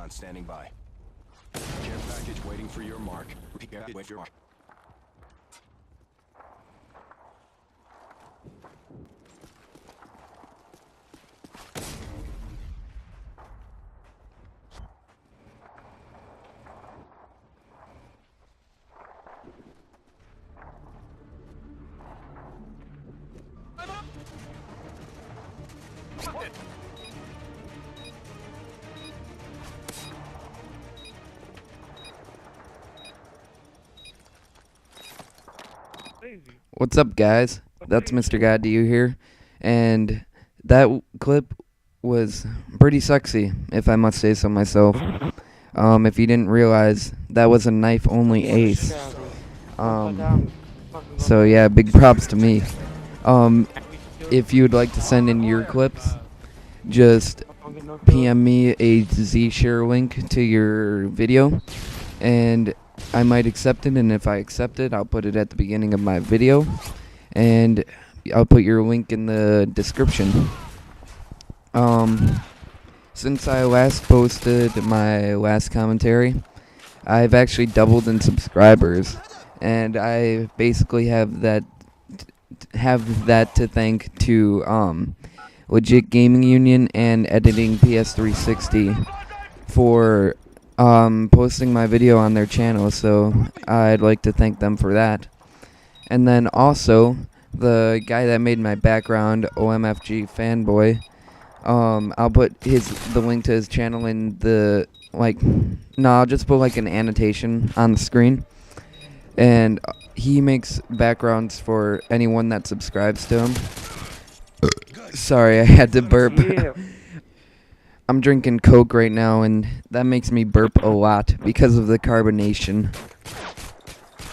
Recon standing by. Care package waiting for your mark. Wait for your mark. What's up, guys? That's Mr. GodToU here, and that clip was pretty sexy, if I must say so myself. If you didn't realize, that was a knife-only ace. So yeah, big props to me. If you would like to send in your clips, just PM me a Z-share link to your video, and I might accept it, and if I accept it, I'll put it at the beginning of my video, and I'll put your link in the description. Since I last posted my last commentary, I've actually doubled in subscribers, and I basically have that to thank to Legit Gaming Union and Editing PS360 for posting my video on their channel, so I'd like to thank them for that. And then also the guy that made my background, OMFG Fanboy, I'll put the link to his channel in the I'll just put like an annotation on the screen, and he makes backgrounds for anyone that subscribes to him. Sorry, I had to burp. I'm drinking Coke right now, and that makes me burp a lot because of the carbonation.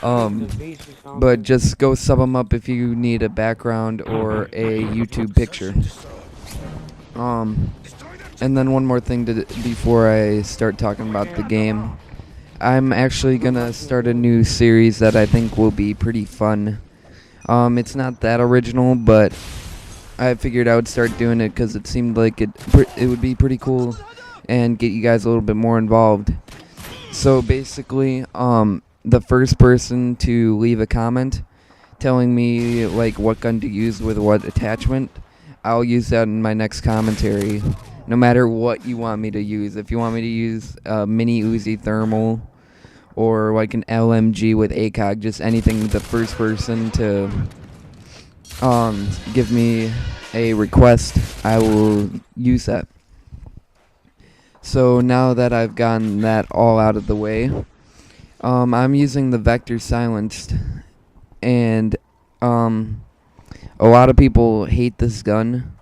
But just go sub them up if you need a background or a YouTube picture. And then one more thing before I start talking about the game. I'm actually gonna start a new series that I think will be pretty fun. It's not that original, but I figured I would start doing it because it seemed like it would be pretty cool and get you guys a little bit more involved. So basically, the first person to leave a comment telling me what gun to use with what attachment, I'll use that in my next commentary, no matter what you want me to use. If you want me to use a mini Uzi thermal or like an LMG with ACOG, just anything, the first person to give me a request, I will use that. So now that I've gotten that all out of the way, I'm using the Vector Silenced, and a lot of people hate this gun,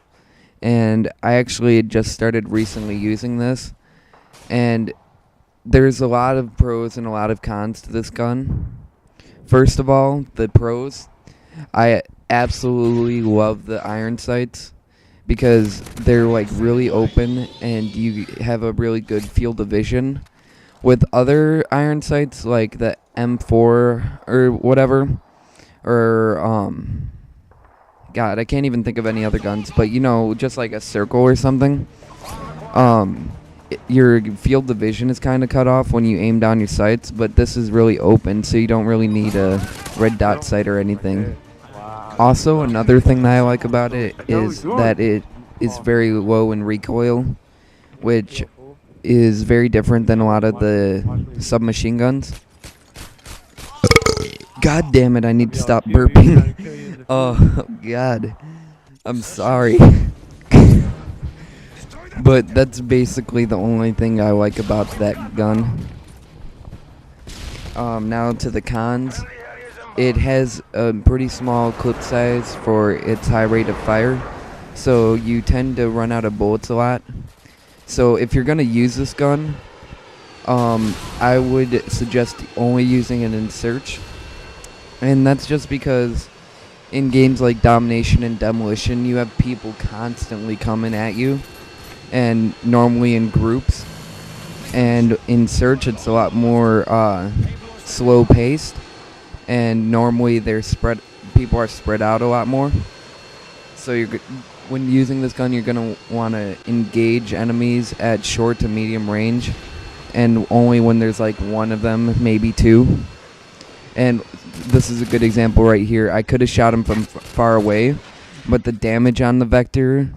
and I actually just started recently using this, and there's a lot of pros and a lot of cons to this gun. First of all, the pros, I absolutely love the iron sights because they're really open and you have a really good field of vision. With other iron sights like the M4 or whatever, or God, I can't even think of any other guns, but just like a circle or something, your field of vision is kind of cut off when you aim down your sights, but this is really open, so you don't really need a red dot sight or anything. Also, another thing that I like about it is that it is very low in recoil, which is very different than a lot of the submachine guns. God damn it, I need to stop burping. Oh, God. I'm sorry. But that's basically the only thing I like about that gun. Now to the cons. It has a pretty small clip size for its high rate of fire, so you tend to run out of bullets a lot. So if you're going to use this gun, I would suggest only using it in search. And that's just because in games like Domination and Demolition, you have people constantly coming at you, and normally in groups. And in search, it's a lot more slow paced, and normally people are spread out a lot more. So when using this gun, you're going to want to engage enemies at short to medium range and only when there's like one of them, maybe two. And this is a good example right here. I could have shot him from far away, but the damage on the Vector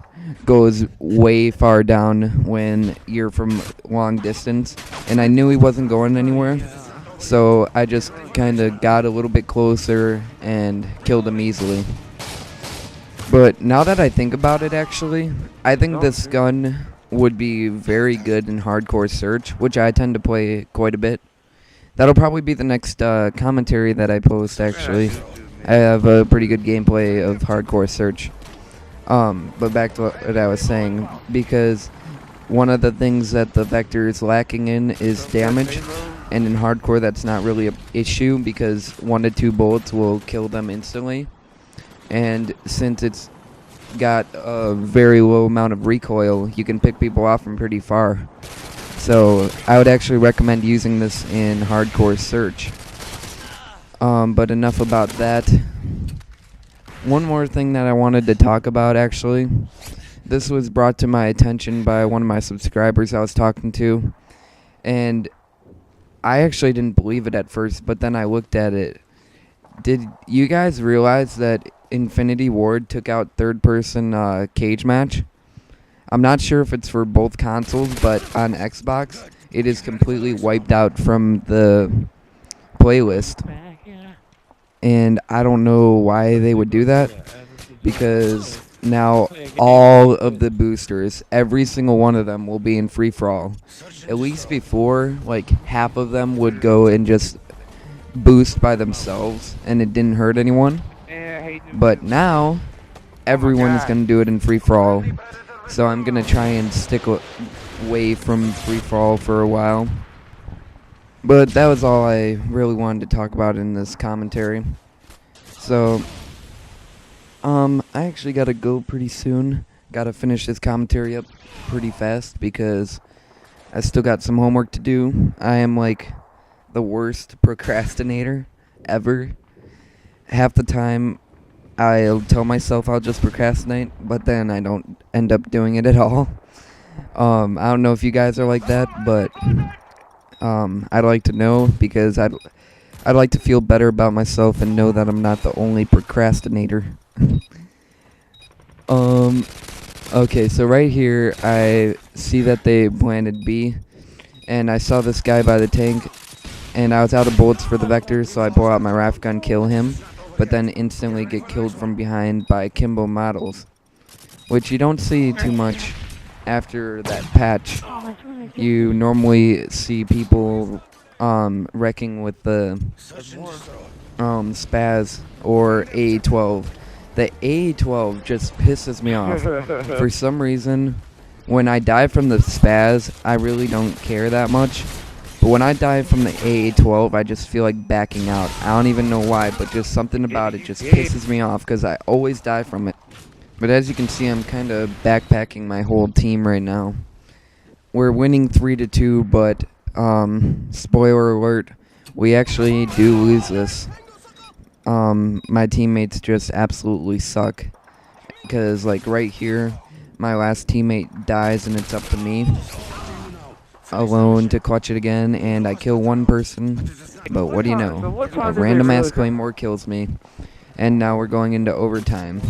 goes way far down when you're from long distance. And I knew he wasn't going anywhere, so I just kind of got a little bit closer and killed him easily. But now that I think about it, actually, I think this gun would be very good in hardcore search, which I tend to play quite a bit. That'll probably be the next commentary that I post, actually. I have a pretty good gameplay of hardcore search. But back to what I was saying, because one of the things that the Vector is lacking in is damage, and in hardcore that's not really an issue because 1 to 2 bullets will kill them instantly. And since it's got a very low amount of recoil, you can pick people off from pretty far. So I would actually recommend using this in hardcore search. But enough about that. One more thing that I wanted to talk about, actually. This was brought to my attention by one of my subscribers I was talking to. And I actually didn't believe it at first, but then I looked at it. Did you guys realize that Infinity Ward took out third-person cage match? I'm not sure if it's for both consoles, but on Xbox, it is completely wiped out from the playlist. And I don't know why they would do that, because now all of the boosters, every single one of them will be in free-for-all. At least before, like, half of them would go and just boost by themselves, and it didn't hurt anyone. But now, everyone's going to do it in free-for-all. So I'm going to try and stick away from free-for-all for a while. But that was all I really wanted to talk about in this commentary. So, I actually got to go pretty soon. Got to finish this commentary up pretty fast because I still got some homework to do. I am like the worst procrastinator ever. Half the time I'll tell myself I'll just procrastinate, but then I don't end up doing it at all. I don't know if you guys are like that, but I'd like to know, because I'd like to feel better about myself and know that I'm not the only procrastinator. Okay, so right here I see that they planted B, and I saw this guy by the tank, and I was out of bullets for the Vector, so I pull out my RAF gun, kill him, but then instantly get killed from behind by Kimbo models, which you don't see too much after that patch. You normally see people wrecking with the Spaz or A12. The A12 just pisses me off. For some reason, when I die from the Spaz, I really don't care that much. But when I die from the A12, I just feel like backing out. I don't even know why, but just something about it just pisses me off because I always die from it. But as you can see, I'm kind of backpacking my whole team right now. We're winning 3-2, but spoiler alert, we actually do lose this. My teammates just absolutely suck. Because, like, right here, my last teammate dies and it's up to me alone to clutch it again, and I kill one person, but what do you know? A random ass Claymore kills me, and now we're going into overtime.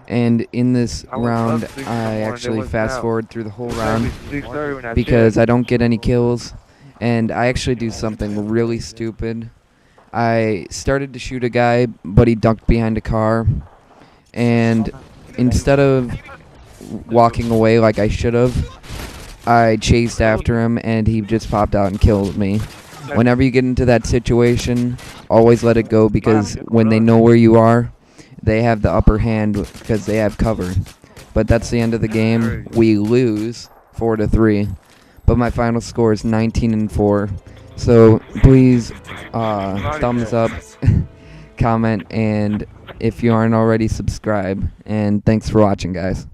And in this round, I actually fast forward through the whole round because I don't get any kills, and I actually do something really stupid. I started to shoot a guy, but he ducked behind a car, and instead of walking away like I should have, I chased after him, and he just popped out and killed me. Whenever you get into that situation, always let it go, because when they know where you are, they have the upper hand because they have cover. But that's the end of the game. We lose 4-3, but my final score is 19-4. So please, thumbs up, comment, and if you aren't already, subscribe. And thanks for watching, guys.